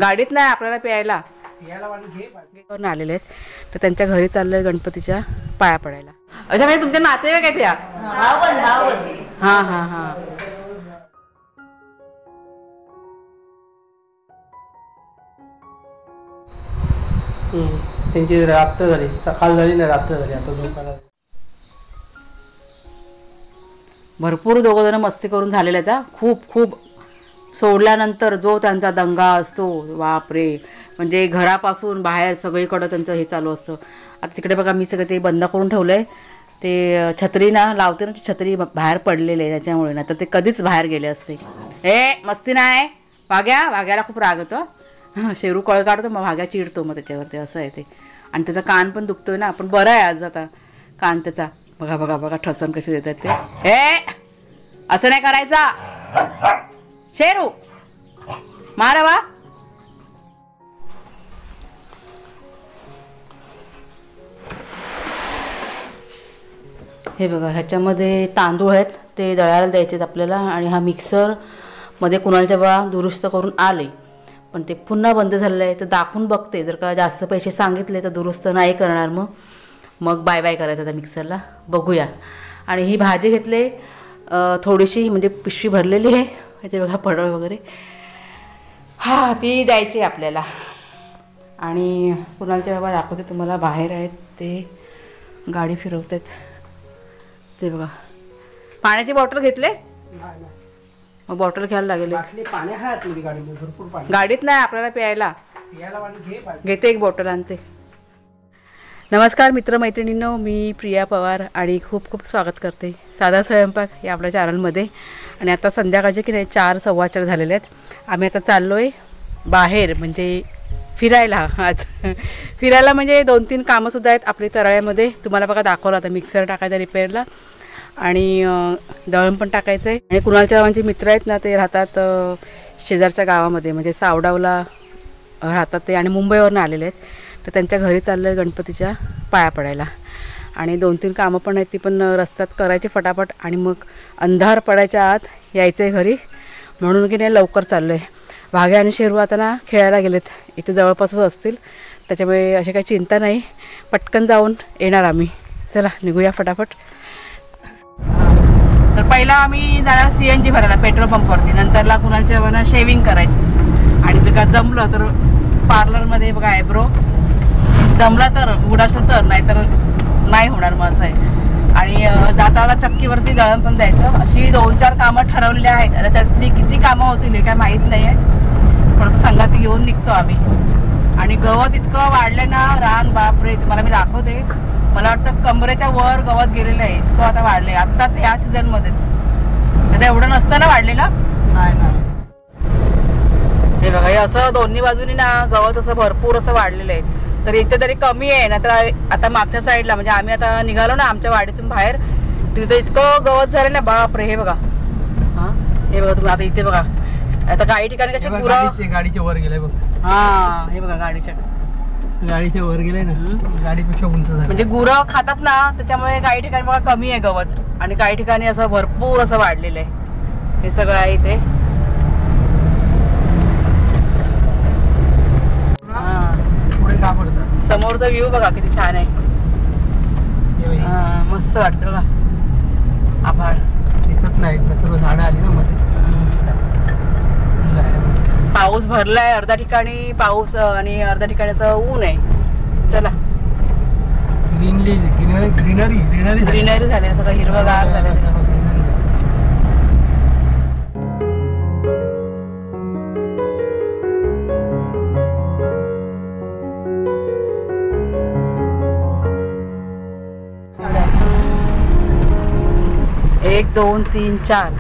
गाडीत नाही आपल्याला प्यायला घेऊन आलेले आहेत. तर त्यांच्या घरी चाललोय गणपतीच्या पाया पडायला. अच्छा म्हणजे तुमचे नातेवाईक आहेत या? हां हां हां. त्यांची रात्र झाली, सकाळ झाली ना रात्र झाली. आता झोपायला भरपूर दोघं जण मस्ती करून झालेले आहेत. खूप खूप सोडल्यानंतर जो त्यांचा दंगा असतो बापरे. म्हणजे घरापासून बाहेर सगळीकडं त्यांचं हे चालू असतं. आता तिकडे बघा मी सगळं ते बंद करून ठेवलं आहे. ते छत्री ना लावते ना, छत्री बाहेर पडलेले आहे त्याच्यामुळे. ना तर ते कधीच बाहेर गेले असते. मस्ती नाही. भाग्याला खूप राग येतो. शेरू कळ काढतो मग भाग्या चिडतो मग त्याच्यावरती. असं आहे ते. आणि त्याचा कान पण दुखतोय ना. पण बरं आहे आज आता कान त्याचा. बघा बघा बघा ठसन कसे देतात ते. असं नाही करायचं शेरू. मारा वा. हे बघा ह्याच्यामध्ये तांदूळ आहेत ते दळायला द्यायचे आपल्याला. आणि हा मिक्सर मध्ये कुणालच्या बा दुरुस्त करून आले पण ते पुन्हा बंद झालेलं आहे. तर दाखवून बघते जर का जास्त पैसे सांगितले तर दुरुस्त नाही करणार. मग बाय बाय करायचं त्या मिक्सरला. बघूया. आणि ही भाजी घेतली थोडीशी म्हणजे पिशवी भरलेली आहे. ते बघा पडळ वगैरे हां ती द्यायची आपल्याला. आणि कुणालच्या बाबा दाखवते तुम्हाला. बाहेर आहेत ते गाडी फिरवत आहेत. ते बघा पाण्याची बॉटल घेतले. मग बॉटल घ्यायला लागेल. गाडीत नाही आपल्याला प्यायला. घेते एक बॉटल आणते. नमस्कार मित्रमैत्रिणींनो, मी प्रिया पवार आणि खूप खूप स्वागत करते साधा स्वयंपाक या आपल्या चॅनलमध्ये. आणि आता संध्याकाळचे की नाही 4 सव्वा 4 झालेले आहेत. आम्ही आता चाललो आहे बाहेर म्हणजे फिरायला. आज फिरायला म्हणजे 2-3 कामंसुद्धा आहेत आपली तराळ्यामध्ये. तुम्हाला बघा दाखवलं आता मिक्सर टाकायचा रिपेअरला आणि दळण पण टाकायचं आहे. आणि कुणालच्या म्हणजे मित्र आहेत ना ते राहतात शेजारच्या गावामध्ये म्हणजे सावडावला राहतात ते. आणि मुंबईवरून आलेले आहेत. तर त्यांच्या घरी चाललं आहे गणपतीच्या पाया पडायला. आणि 2-3 कामं पण आहेत ती पण रस्त्यात करायची फटाफट. आणि मग अंधार पडायच्या आत यायचं आहे घरी म्हणून की नाही लवकर चाललो आहे. भाग्या आणि शेरू आता ना खेळायला गेलेत. इथे जवळपासच असतील त्याच्यामुळे अशी काही चिंता नाही. पटकन जाऊन येणार आम्ही. चला निघूया फटाफट. तर पहिला आम्ही जाणार CNG भरायला पेट्रोल पंपवरती. नंतरला कुणालच्या बना शेविंग करायची. आणि जर का जमलं तर पार्लरमध्ये बघा आयब्रो जमला तर उघड असेल तर, नाही तर नाही होणार मग असं आहे. आणि जाताना चक्कीवरती दळण पण द्यायचं. अशी 2-4 कामं ठरवलेली आहेत. आता त्यातली किती कामं होतील हे काय माहीत नाही आहे. थोडंसं संगाती घेऊन निघतो आम्ही. आणि गवत इतकं वाढलं ना रान बापरे. तुम्हाला मी दाखवते. मला वाटतं कमरेच्या वर गवत गेलेलं आहे. इतकं आता वाढलं आहे आत्ताच या सीझनमध्येच. आता एवढं नसतं ना वाढलेलं. नाही ना. हे बघा हे असं दोन्ही बाजूनी ना गवत असं भरपूर असं वाढलेलं आहे. तर इथे तरी कमी आहे ना. तर आता मागच्या साईडला म्हणजे आम्ही आता निघालो ना आमच्या वाडीतून बाहेर तिथं इतकं गवत झालं ना बापरे. हे बघा हां हे बघा तुम्ही आता इथे बघा. आता काही ठिकाणी कसे गाडीच्या वर गेले बघ. हां हे बघा गाडीच्या वर गेले ना. गाडीपेक्षा उंच झालं. म्हणजे गुरं खातात ना त्याच्यामुळे काही ठिकाणी बघा कमी आहे गवत. आणि काही ठिकाणी असं भरपूर असं वाढलेलं आहे. हे सगळं आहे इथे. समोरचा व्ह्यू बघा किती छान आहे. मस्त वाटतं बघा. आभाळ दिसत नाही सर्व झाडं आली ना मध्ये. पाऊस भरलाय. अर्ध्या ठिकाणी पाऊस आणि अर्ध्या ठिकाणी असं ऊन आहे. चला ग्रीनरी झाले सगळं हिरवगार झालं. एक 2 3 4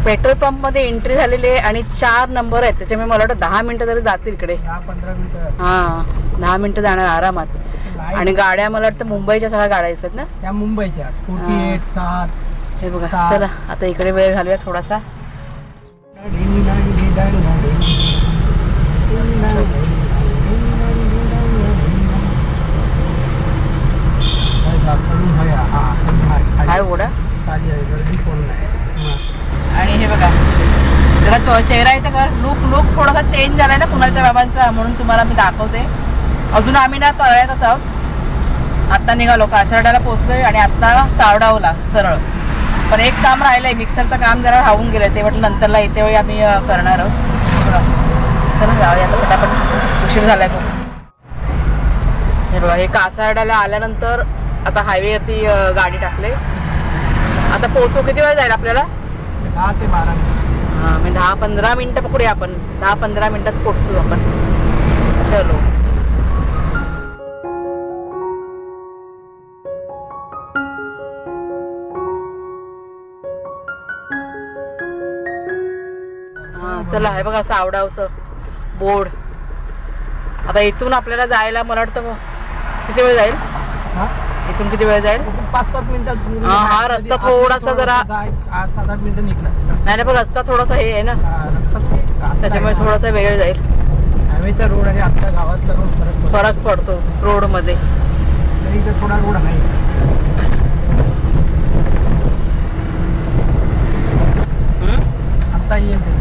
पेट्रोल पंप मध्ये एंट्री झालेली आहे. आणि 4 नंबर आहेत त्याच्यामुळे मला वाटतं 10 मिनिटं तरी जातील इकडे. 10-15 मिनिटं. हां 10 मिनिटं जाणार आरामात. आणि गाड्या मला वाटतं मुंबईच्या सगळ्या गाड्या दिसतात ना. त्या मुंबईच्या 48 7. हे बघा चला आता इकडे वेळ घालूया थोडासा. हाय ओढा. आणि हे बघा जरा चेहरा इथे कर. लुक थोडासा चेंज झालाय ना कुणालच्या बाबांचा, म्हणून तुम्हाला मी दाखवते. अजून आम्ही ना तळ्यात आहोत. आत्ता निघालो, कासरड्याला पोहोचलोय आणि आत्ता सावडावला सरळ. पण एक काम राहिलंय, मिक्सरचं काम जरा राहून गेलं, ते म्हटलं नंतरला येते वेळी आम्ही करणार आहोत. चला जाऊया आता पटापट, उशीर झालाय खूप. हे बघा, हे कासारड्याला आल्यानंतर आता हायवेवरती गाडी टाकले. आता पोहोचू किती वेळ जाईल आपल्याला? 10 ते 12 मिनिट. हां, मी 10-15 मिनटं पकडूया आपण. 10-15 मिनटात पोहोचू आपण. चलो. हां चला, हे बघा सावडावचं बोर्ड. आता इथून आपल्याला जायला मला वाटतं किती वेळ जाईल? इथून किती वेळ जाईल? 5-7 मिनिटात. हा रस्ता थोडासा जरा 8-7 मिनिटं निघणार. नाही पण रस्ता थोडासा हे आहे ना, त्याच्यामुळे थोडासा वेळ जाईल. हायवेचा रोड आणि आता गावातला रोड फरक पडतो रोड मध्ये. तरी इथं थोडा रोड आहे. आता येते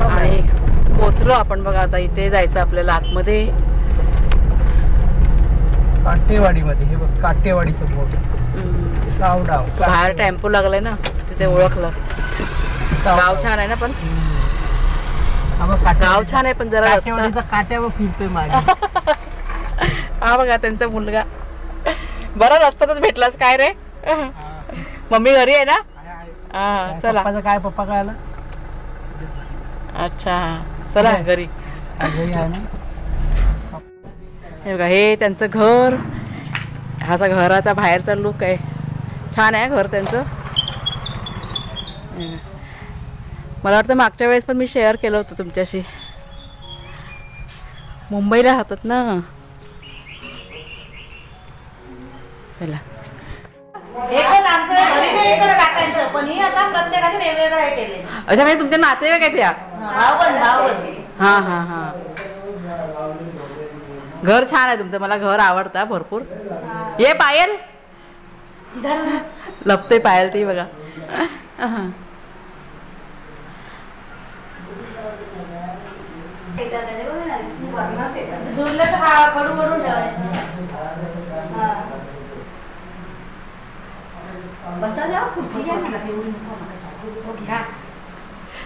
आणि पोचलो आपण बघा. आता इथे जायचं आपल्याला आतमध्ये, काटेवाडीमध्ये. हे बघ काटेवाडीचं बोर्ड, सावडाव. बाहेर टेम्पो लागलाय ना, तिथे ओळखलं. गाव छान आहे ना, पण गाव छान आहे पण जरा रस्ता काट्यावर फिरतोय माझ्या. हा बघा त्यांचा मुलगा. बरं रस्त्यातच भेटलास काय रे? मम्मी घरी आहे ना? हा चला. काय पप्पा काय आला? अच्छा चला घरी. घरी आहे ना. हे बघा, हे त्यांचं घर. हा घराचा बाहेरचा लुक आहे. छान आहे घर त्यांचं. मला वाटतं मागच्या वेळेस पण मी शेअर केलं होतं तुमच्याशी. मुंबईला राहतात ना. चला. अच्छा म्हणजे तुमचे नातेवाईक आहेत या? हां हां हां. घर छान आहे तुमचं. मला घर आवडतं भरपूर. ये पायल, लपते पायल ती बघा.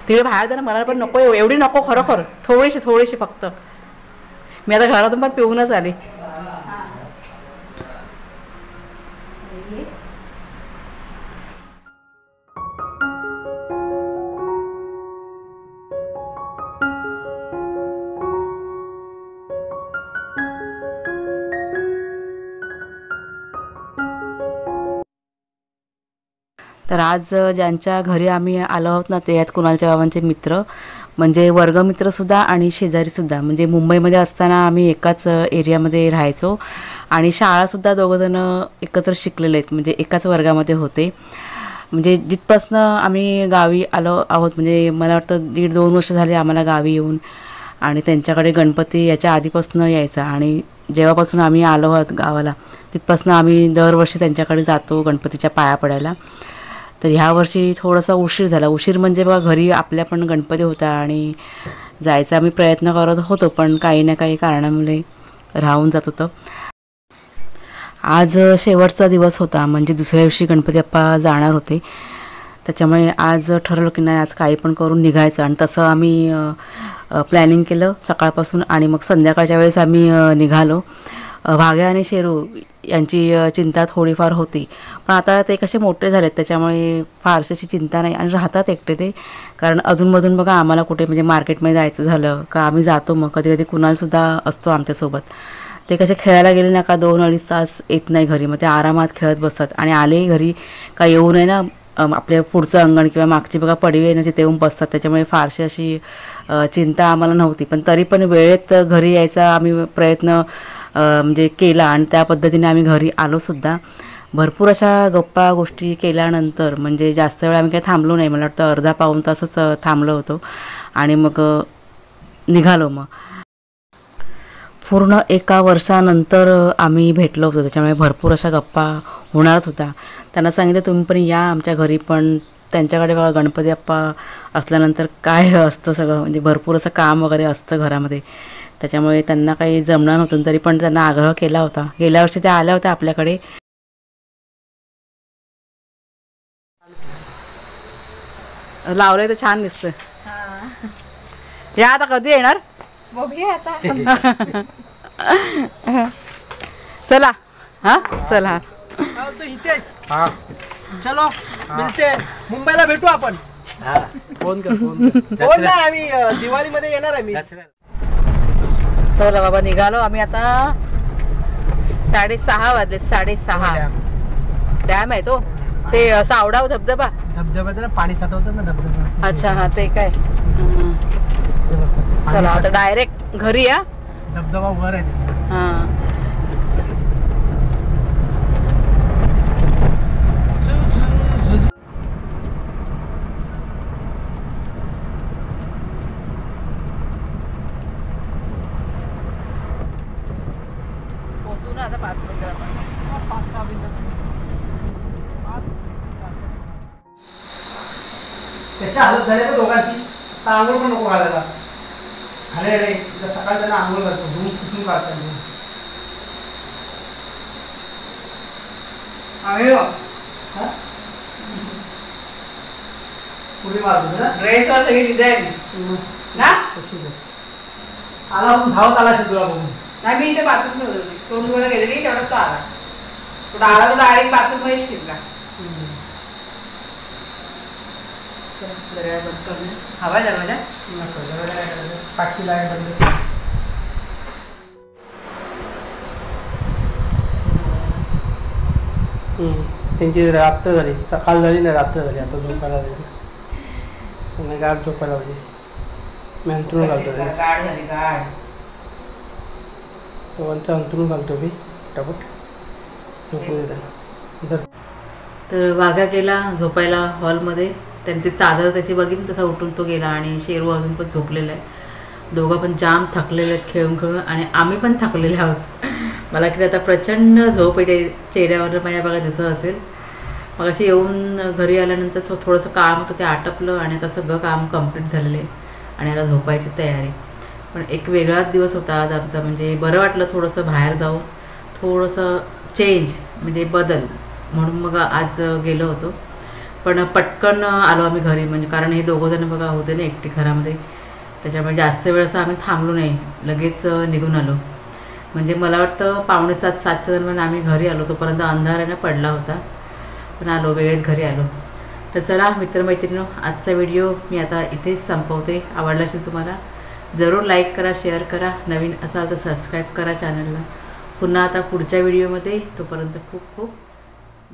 तिकडे बाहेर जाणं मला पण नको, एवढी नको खरोखर. थोडीशी फक्त. मी आता घरातून पण पिऊनच आले. तर आज ज्यांच्या घरी आम्ही आलो आहोत ना, ते आहेत कुणालच्या बाबांचे मित्र, म्हणजे वर्गमित्रसुद्धा आणि शेजारीसुद्धा. म्हणजे मुंबईमध्ये असताना आम्ही एकाच एरियामध्ये राहायचो आणि शाळासुद्धा दोघंजणं एकत्र शिकलेले आहेत. म्हणजे एकाच वर्गामध्ये होते. म्हणजे जिथपासनं आम्ही गावी आलो आहोत, म्हणजे मला वाटतं 1.5-2 वर्ष झाले आम्हाला गावी येऊन. आणि त्यांच्याकडे गणपती याच्या आधीपासून यायचा. आणि जेव्हापासून आम्ही आलो आहोत गावाला तिथपासून आम्ही दरवर्षी त्यांच्याकडे जातो गणपतीच्या पाया पडायला. तर ह्या वर्षी थोडासा उशीर झाला. उशीर म्हणजे बघा, घरी आपल्या पण गणपती होता आणि जायचा आम्ही प्रयत्न करत होतो, पण काही ना काही कारणामुळे राहून जात होतं. आज शेवटचा दिवस होता, म्हणजे दुसऱ्या दिवशी गणपती बाप्पा जाणार होते. त्याच्यामुळे आज ठरवलं की नाही, आज काही पण करून निघायचं. आणि तसं आम्ही प्लॅनिंग केलं सकाळपासून. आणि मग संध्याकाळच्या वेळेस आम्ही निघालो. भाग्या आणि शेरू यांची चिंता थोडीफार होती, पण आता ते कसे मोठे झालेत त्याच्यामुळे फारशी चिंता नाही आणि राहतात एकटे ते. कारण अधूनमधून बघा आम्हाला कुठे म्हणजे मार्केटमध्ये जायचं झालं का आम्ही जातो. मग कधी कधी कुणालसुद्धा असतो आमच्यासोबत. ते कसे खेळायला गेले ना का 2-2.5 तास येत नाही घरी. मग ते आरामात खेळत बसतात. आणि आले घरी का येऊ नये ना, आपल्या पुढचं अंगण किंवा मागची बघा पडवी आहे ना, तिथे येऊन बसतात. त्याच्यामुळे फारशी अशी चिंता आम्हाला नव्हती. पण तरी पण वेळेत घरी यायचा आम्ही प्रयत्न म्हणजे केला आणि त्या पद्धतीने आम्ही घरी आलोसुद्धा. भरपूर अशा गप्पा गोष्टी केल्यानंतर म्हणजे जास्त वेळ आम्ही काही थांबलो नाही. मला वाटतं अर्धा-पाऊण तासच थांबलो होतो आणि मग निघालो. मग पूर्ण एका वर्षानंतर आम्ही भेटलो होतो, त्याच्यामुळे भरपूर अशा गप्पा होणारच होत्या. त्यांना सांगितलं तुम्ही पण या आमच्या घरी, पण त्यांच्याकडे बघा गणपती बाप्पा असल्यानंतर काय असतं सगळं, म्हणजे भरपूर असं काम वगैरे असतं घरामध्ये, त्याच्यामुळे त्यांना काही जमणार नव्हतं. तरी पण त्यांना आग्रह केला होता. गेल्या वर्षी त्या आल्या होत्या आपल्याकडे. लावलंय तर छान दिसतं. या आता कधी येणार बघूया आता. चला हा चला. हितेश चलो मिळते, मुंबईला भेटू आपण. फोन कर फोन कर. हो ना, आम्ही दिवाळीमध्ये येणार आहे मी. चला बाबा निघालो आम्ही आता. 6:30 वाजले. 6:30. डॅम आहे तो, ते सावडा धबधबा. धबधब्यात पाणी साठवतात ना धबधबा. अच्छा हा ते काय. चला आता डायरेक्ट घरी या. धबधबा वर आहे. हा पोचू ना आता 5 मिनिटात. कशी हालत झाली तर दोघांची. आंघोळ पण नको घालायला. अरे अरे सकाळी त्यांना आंघोळ घालतो, धुवून पुसून काढतात. पुढे मारतो ना ड्रेसवर सगळी डिझाईन ना. आला पण धावत आला असेल तुला बघून. नाही मी इथे बाथरूम ठेवत होती, तोंड वर गेलेली तेवढा तो आला. तो आला तो डायरेक्ट बाथरूम मध्ये शिरला. हवा दरवाजा. टाकी लाईट बंद. त्यांची रात्र झाली, सकाळ झाली ना रात्र झाली. आता झोपायला झाली, त्यांना गाठ झोपायला पाहिजे. मी अंतरून घालतो, गाड झाली गाड. दोघांचं अंतरून घालतो मी पटापट झोपू देतात. तर वाघा गेला झोपायला हॉलमध्ये. त्याने ती चादर त्याची बघितली, तसा उठून तो गेला. आणि शेरू अजून पण झोपलेला आहे. दोघं पण जाम थकलेले आहेत खेळून खेळून, आणि आम्ही पण थकलेले आहोत. मला की आता प्रचंड झोप येते चेहऱ्यावर माझ्या बघा दिसत असेल. मग अशी येऊन घरी आल्यानंतर थोडंसं काम होतं ते आटपलं, आणि आता सगळं काम कंप्लीट झालेलं आहे आणि आता झोपायची तयारी. पण एक वेगळाच दिवस होता आज आमचा. म्हणजे बरं वाटलं थोडंसं बाहेर जाऊन, थोडंसं चेंज म्हणजे बदल म्हणून मग आज गेलो होतो. पण पटकन आलो आम्ही घरी, म्हणजे कारण हे दोघंजणं बघा होते ना एकटी घरामध्ये, त्याच्यामुळे जास्त वेळ असं आम्ही थांबलो नाही, लगेच निघून आलो. म्हणजे मला वाटतं 6:45-7च्या दरम्यान आम्ही घरी आलो. तोपर्यंत अंधाराने पडला होता, पण आलो वेळेत घरी आलो. तर चला मित्रमैत्रिणींनो, आजचा व्हिडिओ मी आता इथेच संपवते. आवडला असेल तुम्हाला जरूर लाईक करा, शेअर करा. नवीन असाल तर सबस्क्राईब करा चॅनलला. पुन्हा आता पुढच्या व्हिडिओमध्ये. तोपर्यंत खूप खूप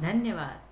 धन्यवाद.